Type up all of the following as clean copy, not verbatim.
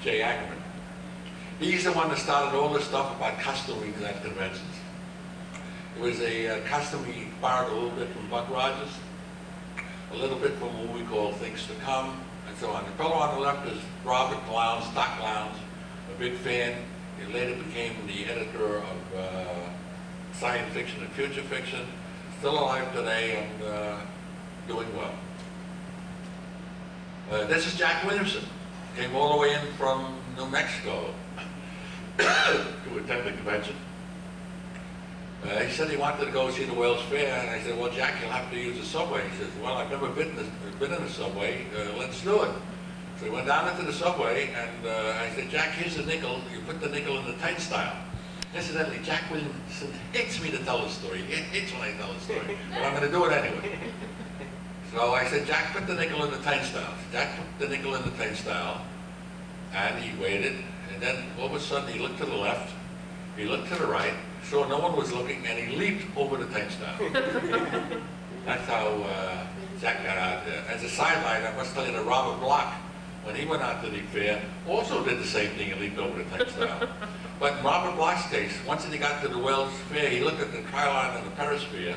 J. Ackerman. He's the one that started all this stuff about costuming at conventions. It was a costume he borrowed a little bit from Buck Rogers, a little bit from what we call Things to Come, and so on. The fellow on the left is Robert Lowndes, Doc Lowndes, a big fan. He later became the editor of science fiction and future fiction. Still alive today and doing well. This is Jack Williamson. Came all the way in from New Mexico to attend the convention. He said he wanted to go see the World's Fair, and I said, well, Jack, you'll have to use the subway. He says, well, I've never been in the subway, let's do it. So he went down into the subway, and I said, Jack, here's the nickel. You put the nickel in the turnstile. Incidentally, Jack Williamson hates me to tell the story. He hates when I tell the story, but I'm going to do it anyway. So I said, Jack, put the nickel in the turnstile. Jack put the nickel in the turnstile, and he waited, and then all of a sudden he looked to the left, he looked to the right, saw no one was looking, and he leaped over the turnstile. That's how Jack got out there. As a sideline, I must tell you that Robert Bloch, when he went out to the fair, also did the same thing and leaped over the turnstile. But in Robert Bloch's case, once he got to the World's Fair, he looked at the Trylon and the Perisphere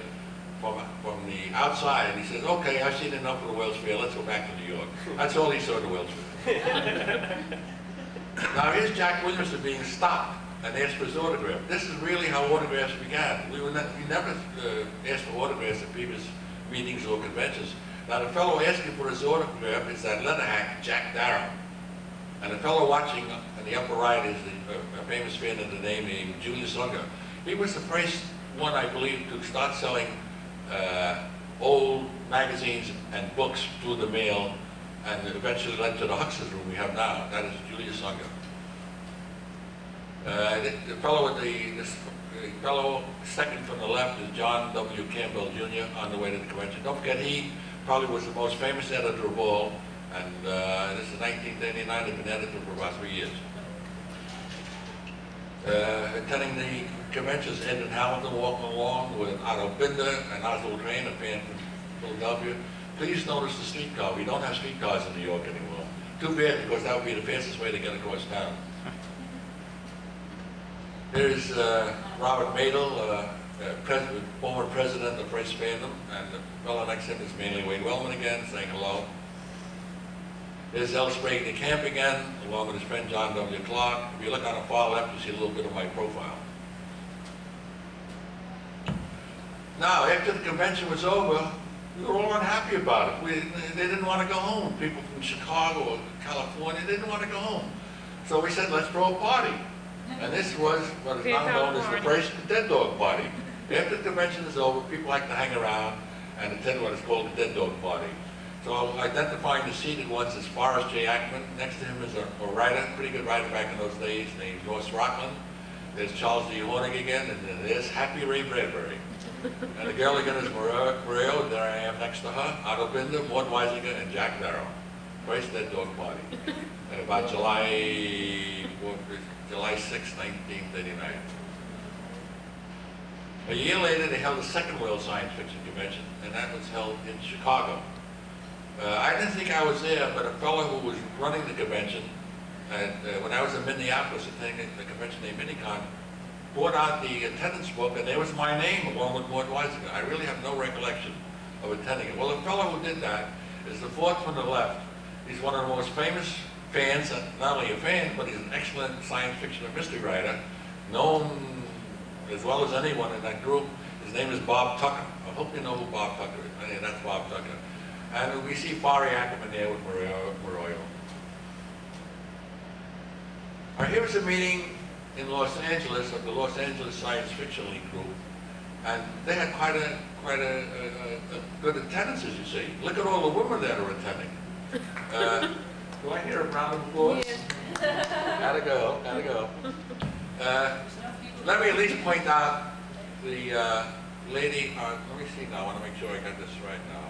from the outside, and he says, okay, I've seen enough of the World's Fair, let's go back to New York. That's all he saw of the World's Fair. Now here's Jack Williamson being stopped and asked for his autograph. This is really how autographs began. We never asked for autographs at previous meetings or conventions. Now the fellow asking for his autograph is that leather hack, Jack Darrow. And the fellow watching in the upper right is a famous fan of the name named Julius Schwartz. He was the first one, I believe, to start selling old magazines and books through the mail, and eventually led to the Huxley's room we have now. That is Julius Schwartz. The fellow second from the left is John W. Campbell Jr. on the way to the convention. Don't forget, he probably was the most famous editor of all, and this is 1939. He's been editor for about 3 years. Attending the conventions, Ed and Hamilton walking along with Otto Binder and Oswald Crane, a fan from Philadelphia. Please notice the streetcar. We don't have streetcars in New York anymore. Too bad, because that would be the fastest way to get across town. Here's Robert Madel, former president of Fresh Fandom, and the fellow next to him is mainly Wade Wellman again, saying hello. There's L. Sprague de Camp again, along with his friend John W. Clark. If you look on the far left, you see a little bit of my profile. Now, after the convention was over, we were all unhappy about it. They didn't want to go home. People from Chicago or California didn't want to go home. So we said, let's throw a party. And this was what is now known as the first Dead Dog Party. After the convention is over, people like to hang around and attend what is called the Dead Dog Party. So identifying the seated ones is Forrest J. Ackerman. Next to him is a writer, pretty good writer back in those days, named Norse Rockland. There's Charles D. Hornig again, and then there's Happy Ray Bradbury. And the girl again is Maria, there I am next to her, Otto Binder, Maud Weisinger, and Jack Darrow. First Dead Dog Party. And about July 6, 1939. A year later, they held the second World Science Fiction Convention, and that was held in Chicago. I didn't think I was there, but a fellow who was running the convention, and when I was in Minneapolis attending the convention named Minicon, brought out the attendance book, and there was my name along with Maud Weisinger. I really have no recollection of attending it. Well, the fellow who did that is the fourth from the left. He's one of the most famous fans, and not only a fan, but he's an excellent science fiction and mystery writer, known as well as anyone in that group. His name is Bob Tucker. I hope you know who Bob Tucker is. I mean, that's Bob Tucker. And we see Fari Ackerman there with Maroyo. All right, here was a meeting in Los Angeles of the Los Angeles Science Fiction League group, and they had quite a good attendance, as you see. Look at all the women that are attending. Do I hear a round of applause? Yeah. Gotta go, gotta go. Let me at least point out the lady, let me see now, I want to make sure I got this right now.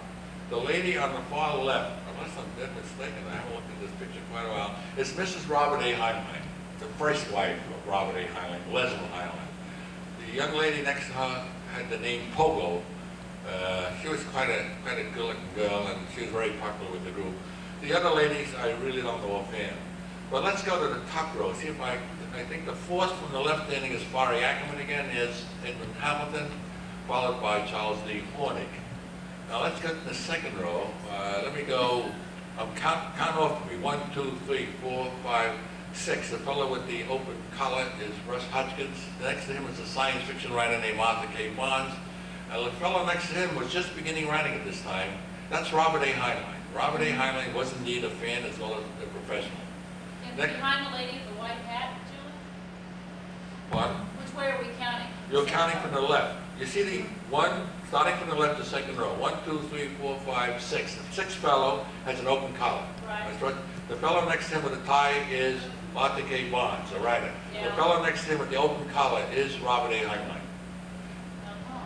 The lady on the far left, unless I'm dead mistaken, I haven't looked at this picture quite a while, is Mrs. Robert A. Heinlein, the first wife of Robert A. Heinlein, Leslie Heinlein. The young lady next to her had the name Pogo. She was quite a good-looking girl, and she was very popular with the group. The other ladies, I really don't know offhand. Well, let's go to the top row. See if I think the fourth from the left inning is Barry Ackerman again, is Edmund Hamilton, followed by Charles D. Hornig. Now let's get to the second row. Let me go, count off for me. 1, 2, 3, 4, 5, 6. The fellow with the open collar is Russ Hodgkins. Next to him is a science fiction writer named Arthur K. Barnes. And the fellow next to him was just beginning writing at this time. That's Robert A. Heinlein. Robert A. Heinlein was indeed a fan as well as a professional. And behind the lady with the white hat, Julie? What? Which way are we counting? You're counting from the left. You see the one, starting from the left, the second row. 1, 2, 3, 4, 5, 6. The sixth fellow has an open collar. Right. That's right. The fellow next to him with a tie is Arthur K. Barnes, a writer. Yeah. The fellow next to him with the open collar is Robert A. Heinlein.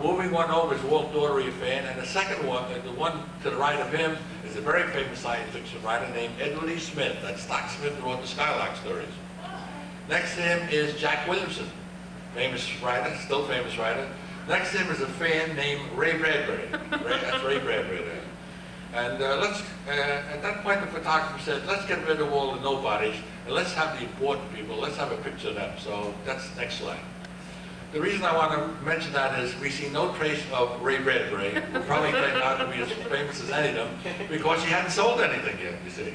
Moving one over is Walt Daugherty, a fan, and the second one, the one to the right of him, is a very famous science fiction writer named Edward E. Smith. That's Doc Smith who wrote the Skylark stories. Next to him is Jack Williamson, famous writer, still famous writer. Next to him is a fan named Ray Bradbury. That's Ray Bradbury there. And at that point the photographer said, let's get rid of all the nobodies, and let's have the important people, let's have a picture of them. So that's the next slide. The reason I want to mention that is we see no trace of Ray Bradbury, who probably turned out to be as famous as any of them, because he hadn't sold anything yet, you see.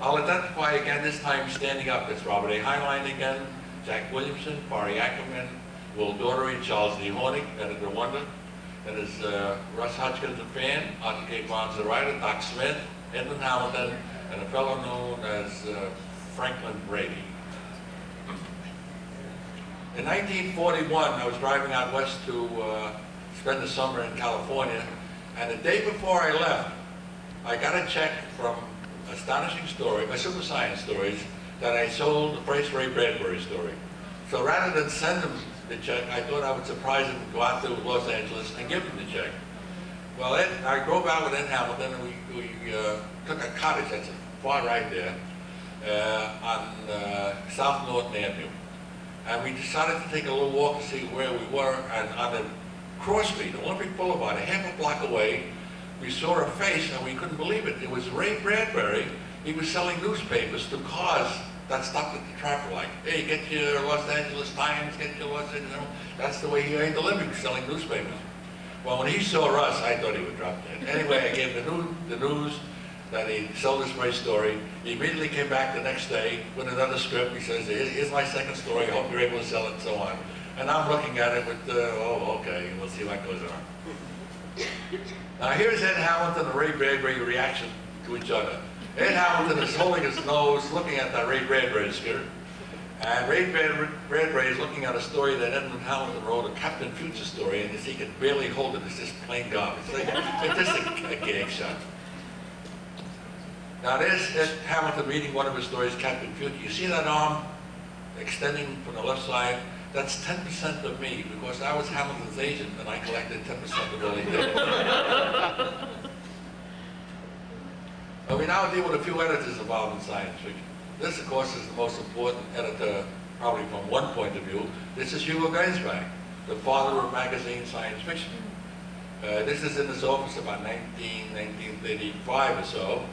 I'll identify again, this time standing up. It's Robert A. Heinlein again, Jack Williamson, Barry Ackerman, Will Daugherty, Charles D. Hornig, editor wonder. That is Russ Hodgkins, a fan, Arthur K. Barnes, the writer, Doc Smith, Edmund Hamilton, and a fellow known as Franklin Brady. In 1941, I was driving out west to spend the summer in California, and the day before I left, I got a check from Astonishing Story, my Super Science Stories, that I sold the first Ray Bradbury story. So rather than send him the check, I thought I would surprise him and go out to Los Angeles and give him the check. Well, I drove out with Ed Hamilton, and we took a cottage that's far right there on South Norton Avenue. And we decided to take a little walk to see where we were, and on the cross street, Olympic Boulevard, a half a block away, we saw a face and we couldn't believe it. It was Ray Bradbury. He was selling newspapers to cars that stopped at the traffic light. Hey, get your Los Angeles Times, get your Los Angeles, that's the way he earned a living, selling newspapers. Well, when he saw us, I thought he would drop dead. Anyway, I gave the news that he sold this great story. He immediately came back the next day with another script. He says, here's my second story, I hope you're able to sell it, and so on. And I'm looking at it with, oh, okay, we'll see what goes on. Now here's Ed Hamilton and Ray Bradbury reaction to each other. Ed Hamilton is holding his nose, looking at that Ray Bradbury script. And Ray Bradbury is looking at a story that Edmund Hamilton wrote, a Captain Future story, and you see he can barely hold it. It's just plain garbage. It's just a gag shot. Now there's Ed Hamilton reading one of his stories, Captain Future. You see that arm extending from the left side? That's 10% of me, because I was Hamilton's agent and I collected 10% of all he did. Well, we now deal with a few editors involved in science fiction. This, of course, is the most important editor, probably from one point of view. This is Hugo Gernsback, the father of magazine science fiction. This is in his office about 1935 or so.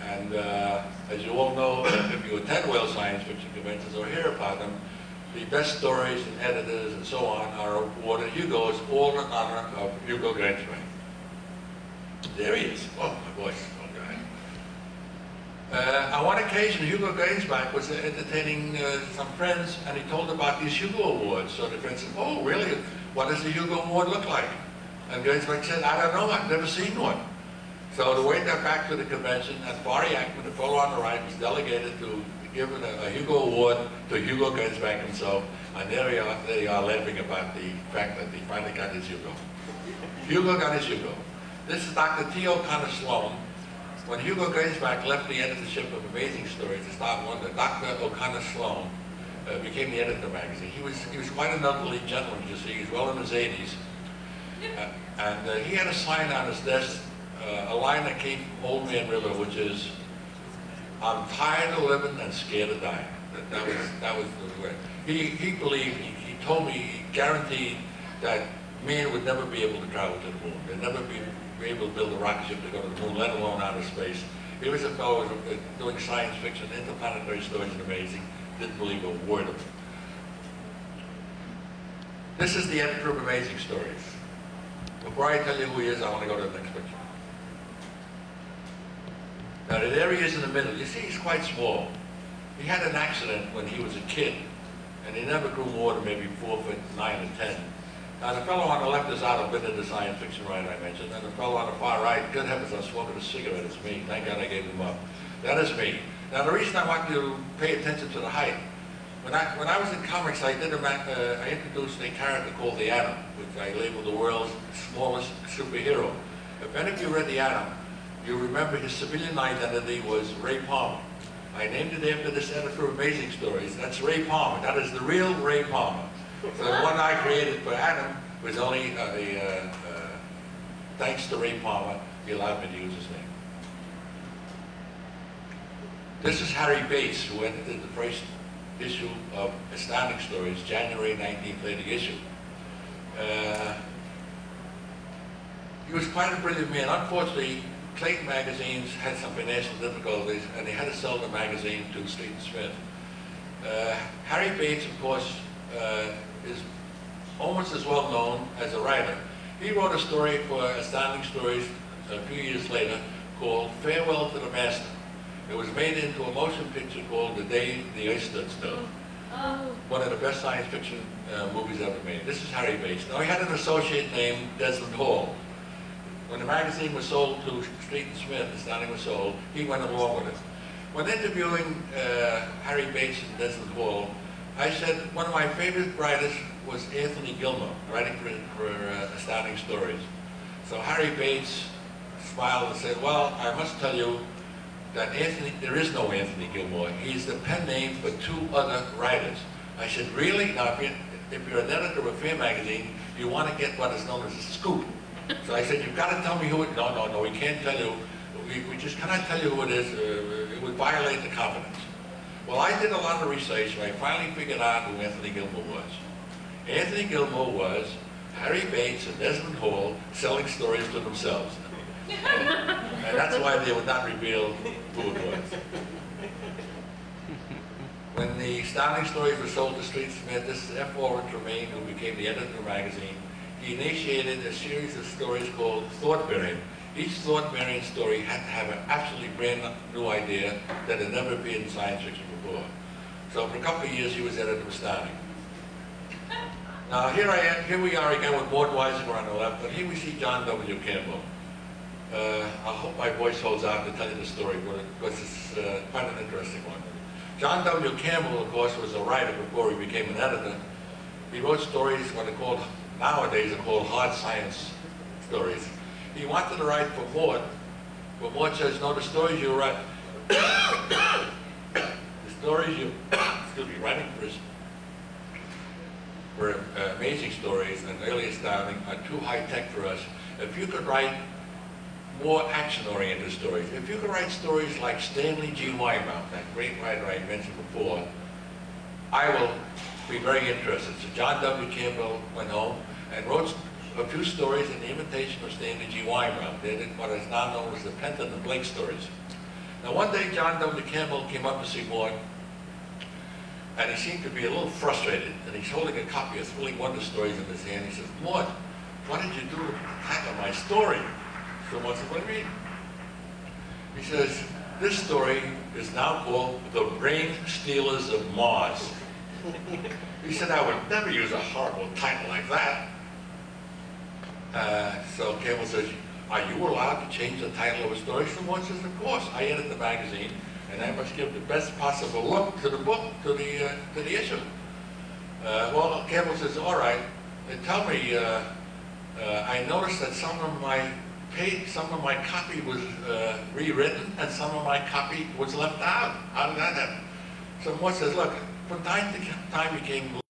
And as you all know, if you attend Whale science fiction conventions or hear about them, the best stories and editors and so on are awarded Hugos, all in honor of Hugo Gernsback. There he is. Oh, my voice. On one occasion, Hugo Gernsback was entertaining some friends, and he told about these Hugo Awards. So the friends said, oh, really? What does the Hugo Award look like? And Gernsback said, I don't know, I've never seen one. So the way got back to the convention, and Barry Ackerman, the fellow on the right, was delegated to give a Hugo Award to Hugo Gernsback himself. And there they are laughing about the fact that he finally got his Hugo. Hugo got his Hugo. This is Dr. T. O'Connor Sloan. When Hugo Gernsback left the editorship of Amazing Stories to start one, Dr. O'Connor Sloan became the editor of the magazine. He was quite an elderly gentleman, you see. He's well in his 80s. And he had a sign on his desk, a line that came from Old Man River, which is, I'm tired of living and scared of dying. That was the way. He believed, he told me, he guaranteed that man would never be able to travel to the moon. They'd never be able to build a rocket ship to go to the moon, let alone outer space. He was a fellow who was doing science fiction, interplanetary stories, and amazing. Didn't believe a word of it. This is the editor of Amazing Stories. Before I tell you who he is, I want to go to the next picture. Now, there he is in the middle. You see, he's quite small. He had an accident when he was a kid, and he never grew more than maybe 4 foot 9 or 10. Now, the fellow on the left is out of bit of the science fiction writer I mentioned, and the fellow on the far right, good heavens, I'm smoking a cigarette, it's me. Thank God I gave him up. That is me. Now, the reason I want you to pay attention to the height, when I was in comics, I introduced a character called the Atom, which I labeled the world's smallest superhero. If any of you read the Atom, you remember his civilian identity was Ray Palmer. I named it after this editor of Amazing Stories. That's Ray Palmer. That is the real Ray Palmer. So the one I created for Adam was only thanks to Ray Palmer, he allowed me to use his name. This is Harry Bates, who edited the first issue of Astounding Stories, January 19th, the issue. He was quite a brilliant man. Unfortunately, Clayton magazines had some financial difficulties, and they had to sell the magazine to Street and Smith. Harry Bates, of course, is almost as well known as a writer. He wrote a story for Astounding Stories a few years later called Farewell to the Master. It was made into a motion picture called The Day the Earth Stood Still. One of the best science fiction movies ever made. This is Harry Bates. Now, he had an associate named Desmond Hall. When the magazine was sold to Street and Smith, Astounding was sold, he went along with it. When interviewing Harry Bates and Desmond Hall, I said one of my favorite writers was Anthony Gilmore, writing for Astounding Stories. So Harry Bates smiled and said, well, I must tell you that there is no Anthony Gilmore. He's the pen name for 2 other writers. I said, really? Now, if you're an editor of a fair magazine, you want to get what is known as a scoop. So I said, you've got to tell me who it is. No, we can't tell you. We just cannot tell you who it is. It would violate the confidence. Well, I did a lot of research, and I finally figured out who Anthony Gilmore was. Anthony Gilmore was Harry Bates and Desmond Hall selling stories to themselves. And that's why they would not reveal who it was. When the Astounding Stories were sold to Street Smith, this is F. Orrin Tremaine, who became the editor of the magazine. He initiated a series of stories called Thought Variant. Each Thought Variant story had to have an absolutely brand new idea that had never appeared in science fiction before. So for a couple of years, he was editor of Astounding. Now here we are again with Mort Weisinger on the left, and here we see John W. Campbell. I hope my voice holds out to tell you the story, because it's quite an interesting one. John W. Campbell, of course, was a writer before he became an editor. He wrote stories, what are called, nowadays are called hard science stories. He wanted to write for Mort, but Mort says, no, the stories you write, the stories you, writing for Amazing Stories and early Astounding are too high-tech for us. If you could write more action-oriented stories, if you could write stories like Stanley G. Weymouth, that great writer I mentioned before, I will be very interested. So John W. Campbell went home and wrote a few stories in the imitation of Stanley G. Weymouth. They did what is now known as the Penton and Blake stories. Now one day John W. Campbell came up to see Mort, and he seemed to be a little frustrated, and he's holding a copy of Thrilling Wonder Stories in his hand. He says, Mort, what did you do to tackle my story? So Mort said, what do you mean? He says, this story is now called The Brain Stealers of Mars. He said, I would never use a horrible title like that. So Campbell says, are you allowed to change the title of a story? So Mort says, of course. I edit the magazine, and I must give the best possible look to the book, to the issue. Well, Campbell says, all right, tell me, I noticed that some of my copy was rewritten, and some of my copy was left out. How did that happen? So Mort says, look, from time to time you came